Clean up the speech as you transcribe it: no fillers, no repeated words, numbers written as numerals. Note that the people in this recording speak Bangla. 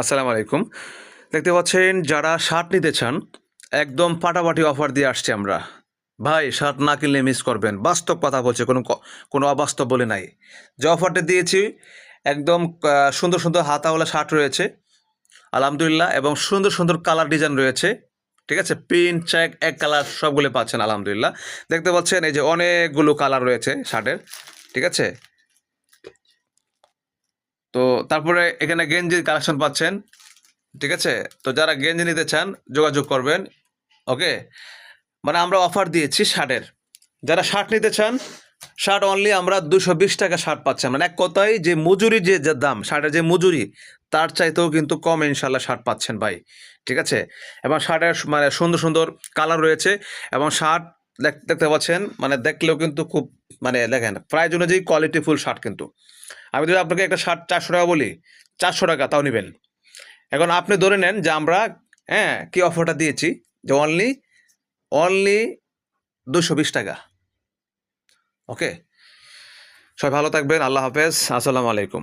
আসসালামু আলাইকুম। দেখতে পাচ্ছেন যারা শার্ট নিতে চান, একদম ফাটাফাটি অফার দিয়ে আসছি আমরা। ভাই শার্ট না কিনলে মিস করবেন। বাস্তব কথা বলছি, কোনো অবাস্তব বলে নাই। যে অফারটা দিয়েছি একদম সুন্দর, সুন্দর হাতাওয়ালা শার্ট রয়েছে আলহামদুলিল্লাহ এবং সুন্দর, সুন্দর কালার ডিজাইন রয়েছে। ঠিক আছে? প্রিন্ট, চেক, এক কালার সবগুলো পাচ্ছেন আলহামদুলিল্লাহ। দেখতে পাচ্ছেন এই যে অনেকগুলো কালার রয়েছে শার্টের। ঠিক আছে? তো তারপরে এখানে গেঞ্জির কালেকশন পাচ্ছেন। ঠিক আছে? তো যারা গেঞ্জি নিতে চান যোগাযোগ করবেন। ওকে? মানে আমরা অফার দিয়েছি শার্টের। যারা শার্ট নিতে চান, শার্ট অনলি আমরা ৳২২০ শার্ট পাচ্ছেন। মানে এক কথায় যে মজুরি যে দাম, শার্টের যে মজুরি, তার চাইতেও কিন্তু কম ইনশাআল্লাহ শার্ট পাচ্ছেন ভাই। ঠিক আছে? এবং শার্টের মানে সুন্দর, সুন্দর কালার রয়েছে এবং শার্ট দেখতে পাচ্ছেন মানে দেখলেও কিন্তু খুব মানে দেখেন প্রাইস অনুযায়ী কোয়ালিটিফুল শার্ট কিন্তু। আমি যদি আপনাকে একটা শার্ট ৳৪০০ বলি, ৳৪০০ তাও নিবেন। এখন আপনি ধরে নেন যে আমরা কি অফারটা দিয়েছি যে অনলি ৳২২০। ওকে? সবাই ভালো থাকবেন। আল্লাহ হাফেজ। আসসালামু আলাইকুম।